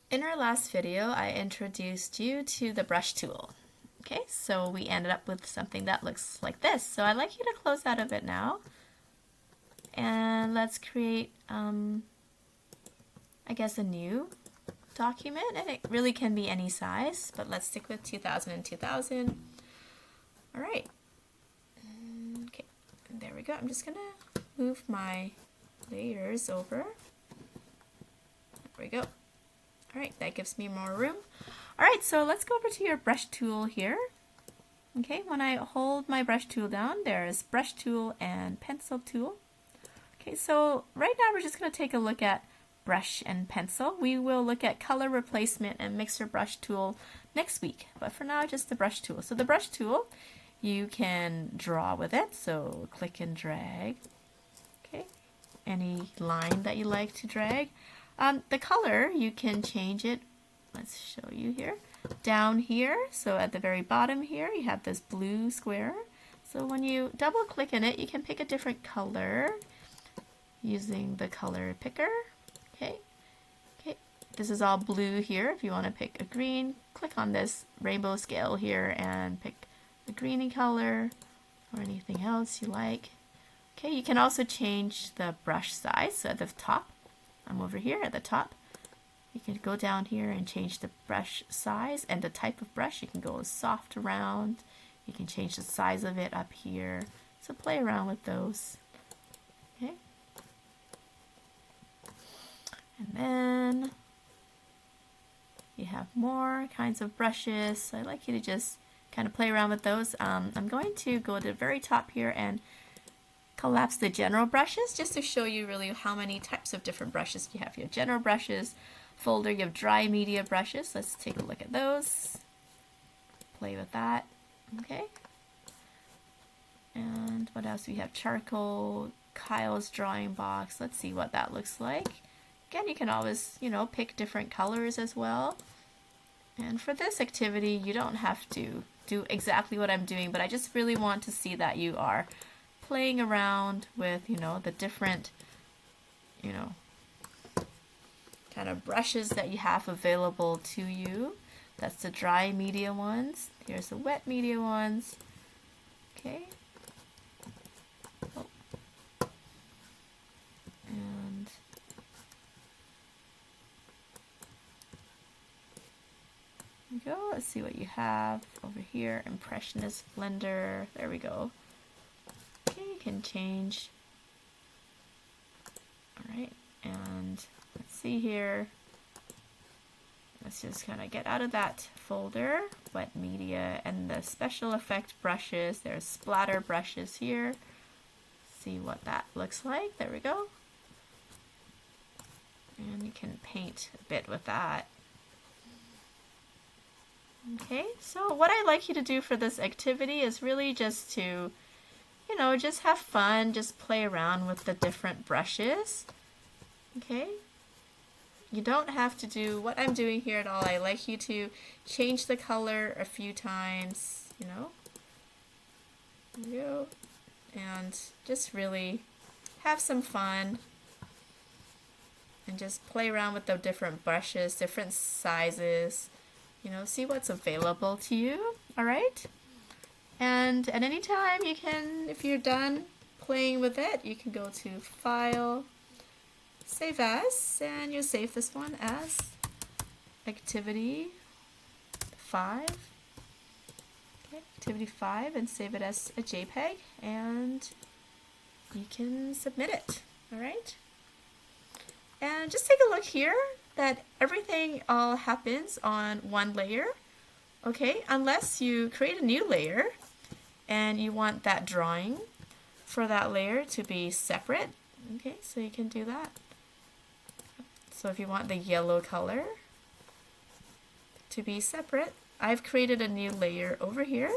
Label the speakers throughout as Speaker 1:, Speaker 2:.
Speaker 1: In our last video, I introduced you to the brush tool. Okay, so we ended up with something that looks like this. So I'd like you to close out of it now. And let's create, I guess, a new document. And it really can be any size, but let's stick with 2000 and 2000. All right. Okay, there we go. I'm just gonna move my layers over. There we go. All right, that gives me more room. All right, so let's go over to your brush tool here. Okay, when I hold my brush tool down, there's brush tool and pencil tool. Okay, so right now we're just going to take a look at brush and pencil. We will look at color replacement and mixer brush tool next week, but for now, just the brush tool. So the brush tool, you can draw with it, so click and drag. Okay, any line that you like to drag. The color, you can change it. Let's show you here. Down here, so at the very bottom here, you have this blue square. So when you double click in it, you can pick a different color using the color picker. Okay. This is all blue here. If you want to pick a green, click on this rainbow scale here and pick the greeny color or anything else you like. Okay, you can also change the brush size. So at the top, I'm over here at the top. You can go down here and change the brush size and the type of brush. You can go soft, round. You can change the size of it up here. So play around with those. Okay. And then you have more kinds of brushes. So I'd like you to just kind of play around with those. I'm going to go to the very top here and collapse the general brushes just to show you really how many types of different brushes you have. You have general brushes folder, you have dry media brushes. Let's take a look at those. Play with that. Okay. And what else? We have charcoal, Kyle's drawing box. Let's see what that looks like. Again, you can always, pick different colors as well. And for this activity, you don't have to do exactly what I'm doing, but I just really want to see that you are playing around with, the different, kind of brushes that you have available to you. That's the dry media ones. Here's the wet media ones. Okay. Oh. And there we go. Let's see what you have over here. Impressionist Blender. There we go. You can change. Alright, and let's see here. Let's just kind of get out of that folder, wet media, and the special effect brushes. There's splatter brushes here. See what that looks like. There we go. And you can paint a bit with that. Okay, so what I'd like you to do for this activity is really just to just have fun, just play around with the different brushes. Okay? You don't have to do what I'm doing here at all. I like you to change the color a few times, There you go. And just really have some fun and just play around with the different brushes, different sizes, see what's available to you. All right? And at any time you can, if you're done playing with it, you can go to File, Save As, and you'll save this one as Activity 5. Okay, Activity 5, and save it as a JPEG, and you can submit it. All right? And just take a look here that everything all happens on one layer. Okay, unless you create a new layer and you want that drawing for that layer to be separate. Okay, so you can do that. So if you want the yellow color to be separate, I've created a new layer over here.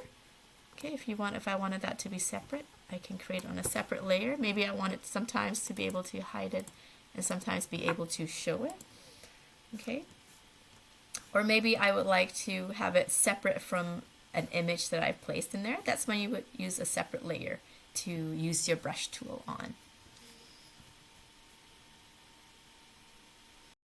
Speaker 1: Okay, if I wanted that to be separate, I can create on a separate layer. Maybe I want it sometimes to be able to hide it and sometimes be able to show it. Okay. Or maybe I would like to have it separate from an image that I've placed in there. That's when you would use a separate layer to use your brush tool on.